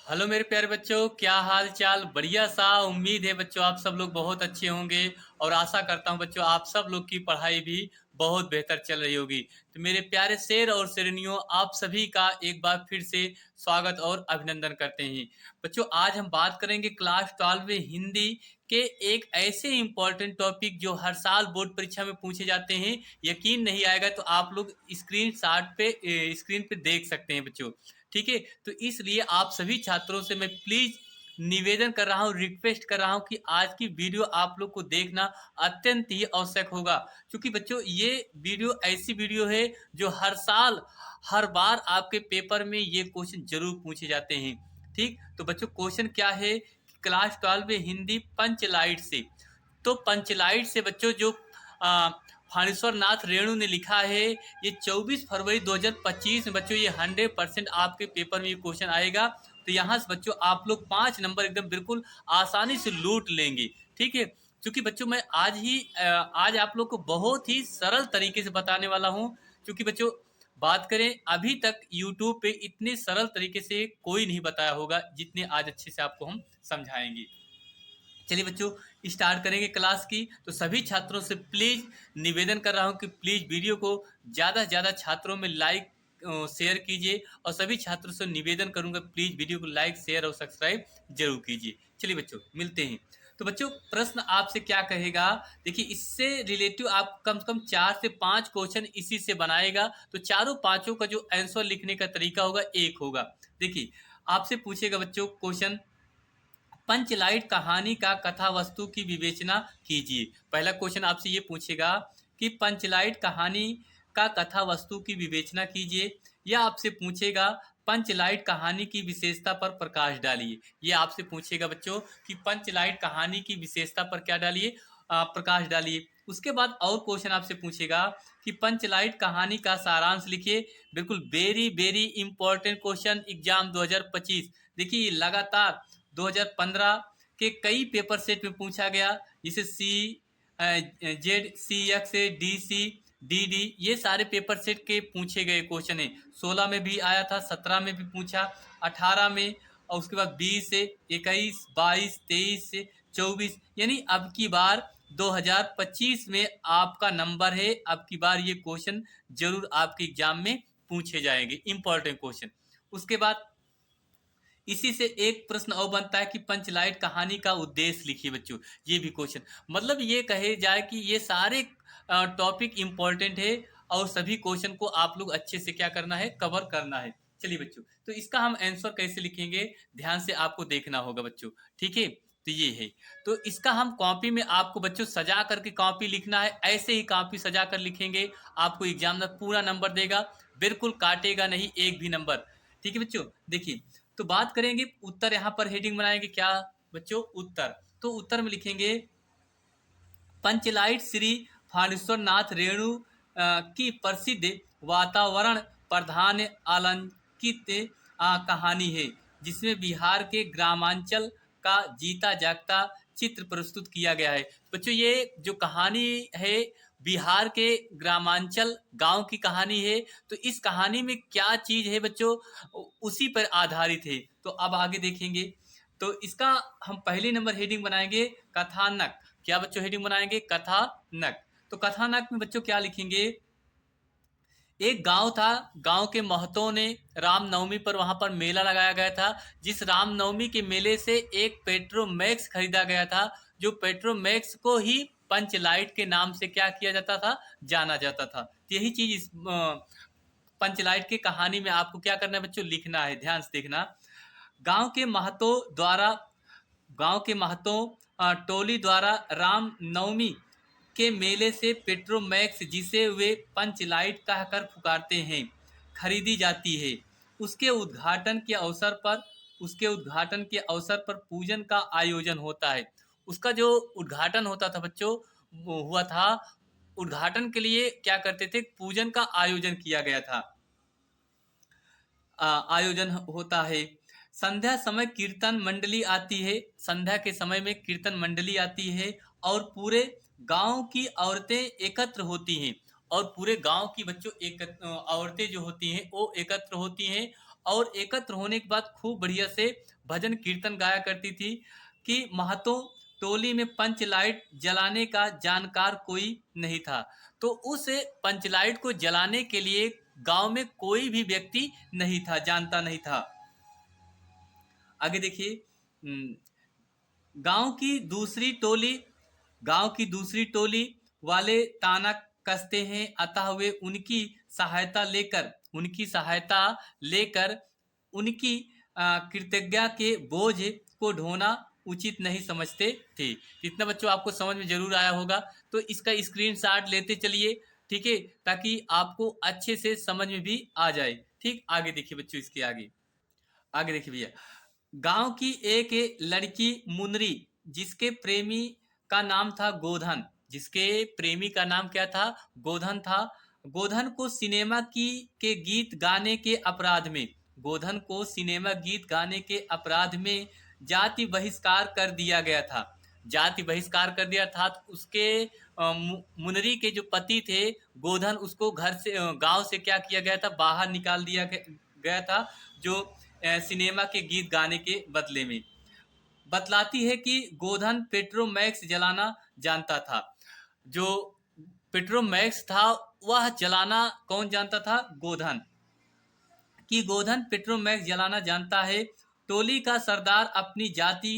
Hello मेरे प्यारे बच्चों, क्या हाल चाल। बढ़िया सा। उम्मीद है बच्चों आप सब लोग बहुत अच्छे होंगे और आशा करता हूं बच्चों आप सब लोग की पढ़ाई भी बहुत बेहतर चल रही होगी। तो मेरे प्यारे शेर और शेरनियों, आप सभी का एक बार फिर से स्वागत और अभिनंदन करते हैं। बच्चों आज हम बात करेंगे क्लास 12 में हिंदी के एक ऐसे इंपॉर्टेंट टॉपिक जो हर साल बोर्ड परीक्षा में पूछे जाते हैं। यकीन नहीं आएगा तो आप लोग स्क्रीन पे देख सकते हैं बच्चों। ठीक है, तो इसलिए आप सभी छात्रों से मैं प्लीज निवेदन कर रहा हूँ, रिक्वेस्ट कर रहा हूँ कि आज की वीडियो आप लोग को देखना अत्यंत ही आवश्यक होगा। क्योंकि बच्चों ये वीडियो ऐसी वीडियो है जो हर साल हर बार आपके पेपर में ये क्वेश्चन जरूर पूछे जाते हैं। ठीक, तो बच्चों क्वेश्चन क्या है, क्लास 12 में हिंदी पंचलाइट से। तो पंचलाइट से बच्चों जो आ, फानेश्वर नाथ रेणु ने लिखा है, ये 24 फरवरी 2025 में बच्चों ये 100% आपके पेपर में ये क्वेश्चन आएगा। तो यहाँ से बच्चों आप लोग 5 नंबर एकदम बिल्कुल आसानी से लूट लेंगे। ठीक है, क्योंकि बच्चों मैं आज आप लोग को बहुत ही सरल तरीके से बताने वाला हूँ। क्योंकि बच्चों बात करें, अभी तक यूट्यूब पे इतने सरल तरीके से कोई नहीं बताया होगा जितने आज अच्छे से आपको हम समझाएंगे। चलिए बच्चों स्टार्ट करेंगे क्लास की। तो सभी छात्रों से प्लीज निवेदन कर रहा हूं कि प्लीज वीडियो को ज़्यादा से ज़्यादा छात्रों में लाइक शेयर कीजिए। और सभी छात्रों से निवेदन करूंगा प्लीज वीडियो को लाइक शेयर और सब्सक्राइब जरूर कीजिए। चलिए बच्चों मिलते हैं। तो बच्चों प्रश्न आपसे क्या कहेगा, देखिए इससे रिलेटिव आप कम से कम 4 से 5 क्वेश्चन इसी से बनाएगा। तो चारों पांचों का जो आंसर लिखने का तरीका होगा एक होगा। देखिए आपसे पूछेगा बच्चों क्वेश्चन, पंचलाइट कहानी का कथा वस्तु की विवेचना कीजिए। पहला क्वेश्चन आपसे ये पूछेगा कि पंचलाइट कहानी का कथा वस्तु की विवेचना कीजिए। या आपसे पूछेगा पंचलाइट कहानी की विशेषता पर प्रकाश डालिए। ये आपसे पूछेगा बच्चों कि पंचलाइट कहानी की विशेषता पर क्या डालिए, प्रकाश डालिए। उसके बाद और क्वेश्चन आपसे पूछेगा कि पंचलाइट कहानी का सारांश लिखिए। बिल्कुल very very important question exam 2025। देखिए लगातार 2015 के कई पेपर सेट में पूछा गया, जिसे Z C X D C D D ये सारे पेपर सेट के पूछे गए क्वेश्चन है। 16 में भी आया था, 17 में भी पूछा, 18 में, और उसके बाद 20 से 21, 22, 23 से 24, यानी अब की बार 2025 में आपका नंबर है। अब की बार ये क्वेश्चन जरूर आपके एग्जाम में पूछे जाएंगे, इंपॉर्टेंट क्वेश्चन। उसके बाद इसी से एक प्रश्न और बनता है कि पंचलाइट कहानी का उद्देश्य लिखिए बच्चों। ये भी क्वेश्चन, मतलब ये कहे जाए कि ये सारे टॉपिक इंपॉर्टेंट है और सभी क्वेश्चन को आप लोग अच्छे से क्या करना है, कवर करना है। चलिए बच्चों, तो इसका हम आंसर कैसे लिखेंगे, ध्यान से आपको देखना होगा बच्चों। ठीक है, तो ये है। तो इसका हम कॉपी में आपको बच्चों सजा करके कॉपी लिखना है। ऐसे ही कॉपी सजा कर लिखेंगे, आपको एग्जाम में पूरा नंबर देगा, बिल्कुल काटेगा नहीं एक भी नंबर। ठीक है बच्चों, देखिए तो बात करेंगे उत्तर। यहाँ पर हेडिंग बनाएंगे क्या बच्चों, उत्तर। तो उत्तर में लिखेंगे पंचलाइट श्री फानेश्वर नाथ रेणु की प्रसिद्ध वातावरण प्रधान अलंकित कहानी है, जिसमें बिहार के ग्रामांचल का जीता जागता चित्र प्रस्तुत किया गया है। बच्चों ये जो कहानी है बिहार के ग्रामांचल गांव की कहानी है। तो इस कहानी में क्या चीज है बच्चों, उसी पर आधारित है। तो अब आगे देखेंगे। तो इसका हम पहले नंबर हेडिंग बनाएंगे कथानक। क्या बच्चों हेडिंग बनाएंगे, कथानक। तो कथानक में बच्चों क्या लिखेंगे, एक गांव था, गांव के महतों ने रामनवमी पर वहां पर मेला लगाया गया था। जिस रामनवमी के मेले से एक पेट्रोमैक्स खरीदा गया था, जो पेट्रोमैक्स को ही पंचलाइट के नाम से क्या किया जाता था, जाना जाता था। तो यही चीज इस पंचलाइट की कहानी में आपको क्या करना है बच्चों, लिखना है। ध्यान से देखना। गांव के महतों द्वारा गांव के महतों टोली द्वारा रामनवमी के मेले से पेट्रोमैक्स, जिसे वे पंचलाइट कहकर पुकारते हैं, खरीदी जाती है। उसके उद्घाटन के अवसर पर उसके उद्घाटन के अवसर पर पूजन का आयोजन होता है। उसका जो उद्घाटन होता था बच्चों, वो हुआ था, उद्घाटन के लिए क्या करते थे, पूजन का आयोजन किया गया था, आयोजन होता है। संध्या समय कीर्तन मंडली आती है, संध्या के समय में कीर्तन मंडली आती है, और पूरे गांव की औरतें एकत्र होती हैं। और पूरे गांव की बच्चों औरतें जो होती हैं वो एकत्र होती हैं। और एकत्र होने के बाद खूब बढ़िया से भजन कीर्तन गाया करती थी कि महतो टोली में पंच लाइट जलाने का जानकार कोई नहीं था। तो उस पंच लाइट को जलाने के लिए गांव में कोई भी व्यक्ति नहीं था, जानता नहीं था। आगे देखिए, गांव की दूसरी टोली गांव की दूसरी टोली वाले ताना कसते हैं, अतः वे उनकी सहायता लेकर उनकी कृतज्ञता के बोझ को ढोना उचित नहीं समझते थे। इतना बच्चों आपको समझ में जरूर आया होगा, तो इसका स्क्रीनशॉट लेते चलिए, ठीक है, ताकि आपको अच्छे से समझ में भी आ जाए। ठीक, आगे देखिए बच्चों, इसके आगे आगे देखिए भैया। गांव की एक लड़की मुनरी, जिसके प्रेमी का नाम था गोधन जिसके प्रेमी का नाम क्या था? गोधन था। गोधन को सिनेमा की के गीत गाने के अपराध में गोधन को सिनेमा गीत गाने के अपराध में जाति बहिष्कार कर दिया गया था। जाति बहिष्कार कर दिया था, तो उसके मुनरी के जो पति थे गोधन, उसको घर से गांव से क्या किया गया था? बाहर निकाल दिया गया था, जो सिनेमा के गीत गाने के बदले में। बतलाती है कि गोधन पेट्रोमैक्स जलाना जानता था। जो पेट्रोमैक्स था वह जलाना कौन जानता था? गोधन। कि गोधन पेट्रोमैक्स जलाना जानता है। टोली का सरदार अपनी जाति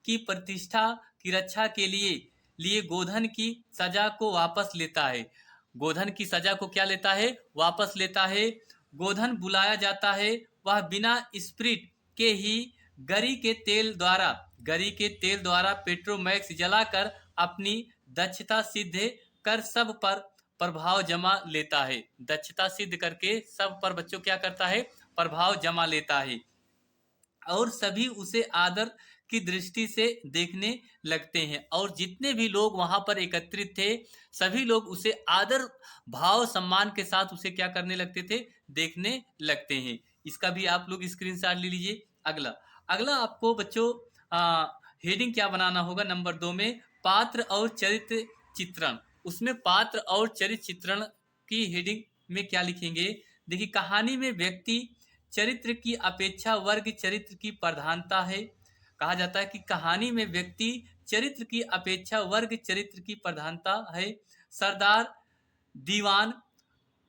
की प्रतिष्ठा की रक्षा के लिए गोधन की सजा को वापस लेता है। गोधन की सजा को क्या लेता है? वापस लेता है। गोधन बुलाया जाता है। वह बिना स्प्रिट के ही गरी के तेल द्वारा पेट्रोमैक्स जलाकर अपनी दक्षता सिद्ध कर सब पर प्रभाव जमा लेता है। दक्षता सिद्ध करके सब पर बच्चों क्या करता है? प्रभाव जमा लेता है। और सभी उसे आदर की दृष्टि से देखने लगते हैं, और जितने भी लोग वहां पर एकत्रित थे सभी लोग उसे आदर भाव सम्मान के साथ उसे क्या करने लगते थे? देखने लगते हैं। इसका भी आप लोग स्क्रीनशॉट ले लीजिए। अगला अगला आपको बच्चों हेडिंग क्या बनाना होगा? नंबर 2 में पात्र और चरित्र चित्रण। उसमें पात्र और चरित्र चित्रण की हेडिंग में क्या लिखेंगे? देखिए, कहानी में व्यक्ति चरित्र की अपेक्षा वर्ग चरित्र की प्रधानता है। कहा जाता है कि कहानी में व्यक्ति चरित्र की अपेक्षा वर्ग चरित्र की प्रधानता है। सरदार, दीवान,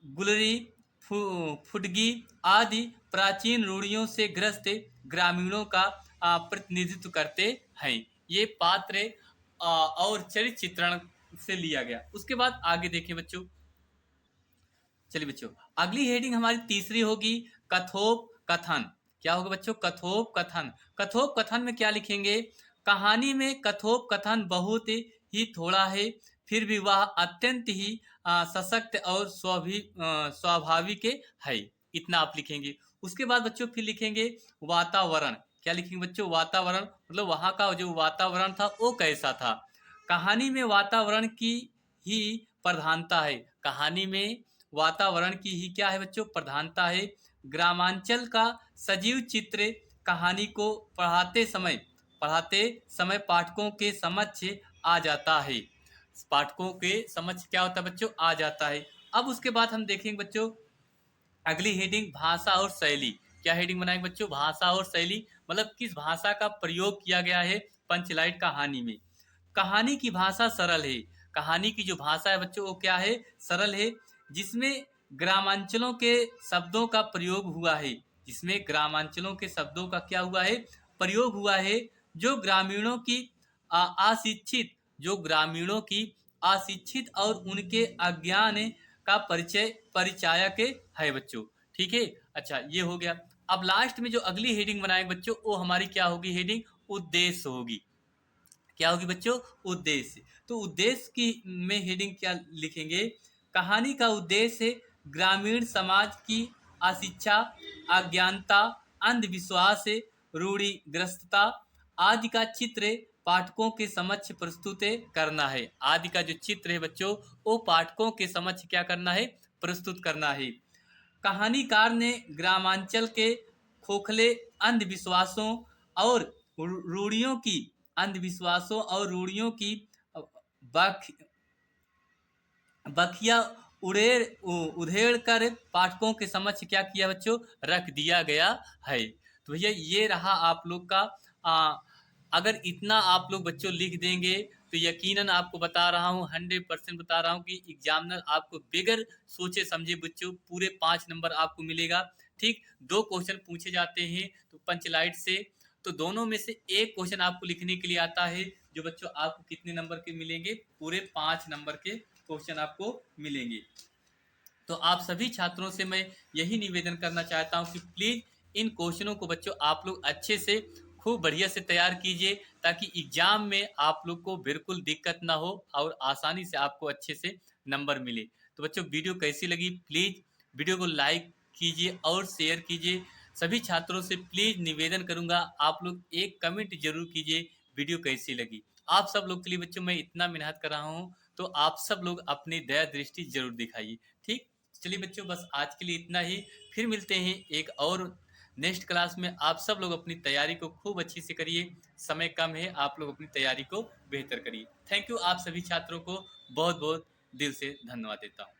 गुलरी, फुटगी आदि प्राचीन रूढ़ियों से ग्रस्त ग्रामीणों का प्रतिनिधित्व करते हैं। ये पात्र और चरित्र चित्रण से लिया गया। उसके बाद आगे देखें बच्चों। चलिए बच्चों, अगली हेडिंग हमारी तीसरी होगी कथोप कथन। क्या होगा बच्चों? कथोप कथन। कथोप कथन में क्या लिखेंगे? कहानी में कथोप कथन बहुत ही थोड़ा है, फिर भी वह अत्यंत ही सशक्त और स्वाभाविक है। इतना आप लिखेंगे। उसके बाद बच्चों फिर लिखेंगे वातावरण। क्या लिखेंगे बच्चों? वातावरण, मतलब वहां का जो वातावरण था वो कैसा था। कहानी में वातावरण की ही प्रधानता है। कहानी में वातावरण की ही क्या है बच्चों? प्रधानता है। ग्रामांचल का सजीव चित्र कहानी को पढ़ाते समय पाठकों के समक्ष आ जाता है। पाठकों के समक्ष क्या होता है बच्चों? आ जाता है। अब उसके बाद हम देखेंगे बच्चों अगली हेडिंग भाषा और शैली। क्या हेडिंग बनाएंगे बच्चों? भाषा और शैली, मतलब किस भाषा का प्रयोग किया गया है पंचलाइट कहानी में। कहानी की भाषा सरल है। कहानी की जो भाषा है बच्चों वो क्या है? सरल है, जिसमें ग्रामांचलों के शब्दों का प्रयोग हुआ है। जिसमें ग्रामांचलों के शब्दों का क्या हुआ है? प्रयोग हुआ है। जो ग्रामीणों की अशिक्षित जो ग्रामीणों की अशिक्षित और उनके अज्ञान का परिचायक है बच्चों। ठीक है, अच्छा ये हो गया। अब लास्ट में जो अगली हेडिंग बनाएंगे बच्चों वो हमारी क्या होगी? हेडिंग उद्देश्य होगी। क्या होगी बच्चों? उद्देश्य। तो उद्देश्य की में हेडिंग क्या लिखेंगे? कहानी का उद्देश्य है ग्रामीण समाज की अशिक्षा, अज्ञानता, अंधविश्वास, रूढ़िग्रस्तता आदि का चित्र पाठकों के समक्ष प्रस्तुत करना है। आदि का जो चित्र है बच्चों वो पाठकों के समक्ष क्या करना है? प्रस्तुत करना है। कहानीकार ने ग्रामांचल के खोखले अंधविश्वासों और रूढ़ियों की बख बखिया उधेड़ कर पाठकों के समक्ष क्या किया बच्चों? रख दिया गया है। तो भैया ये रहा आप लोग का अगर इतना आप लोग बच्चों लिख देंगे तो यकीनन आपको बता रहा हूँ 100% बता रहा हूँ कि एग्जामिनर आपको बिगर सोचे समझे बच्चों पूरे 5 नंबर आपको मिलेगा। ठीक, 2 क्वेश्चन पूछे जाते हैं तो पंचलाइट से, तो दोनों में से एक क्वेश्चन आपको लिखने के लिए आता है जो बच्चों आपको कितने नंबर के मिलेंगे, पूरे 5 नंबर के क्वेश्चन आपको मिलेंगे। तो आप सभी छात्रों से मैं यही निवेदन करना चाहता हूं कि प्लीज इन क्वेश्चनों को बच्चों आप लोग अच्छे से खूब बढ़िया से तैयार कीजिए ताकि एग्जाम में आप लोग को बिल्कुल दिक्कत ना हो और आसानी से आपको अच्छे से नंबर मिले। तो बच्चों वीडियो कैसी लगी प्लीज वीडियो को लाइक कीजिए और शेयर कीजिए। सभी छात्रों से प्लीज निवेदन करूंगा आप लोग एक कमेंट जरूर कीजिए वीडियो कैसी लगी। आप सब लोग के लिए बच्चों मैं इतना मेहनत कर रहा हूँ तो आप सब लोग अपनी दया दृष्टि जरूर दिखाइए। ठीक, चलिए बच्चों बस आज के लिए इतना ही, फिर मिलते हैं एक और नेक्स्ट क्लास में। आप सब लोग अपनी तैयारी को खूब अच्छी से करिए, समय कम है, आप लोग अपनी तैयारी को बेहतर करिए। थैंक यू, आप सभी छात्रों को बहुत बहुत दिल से धन्यवाद देता हूँ।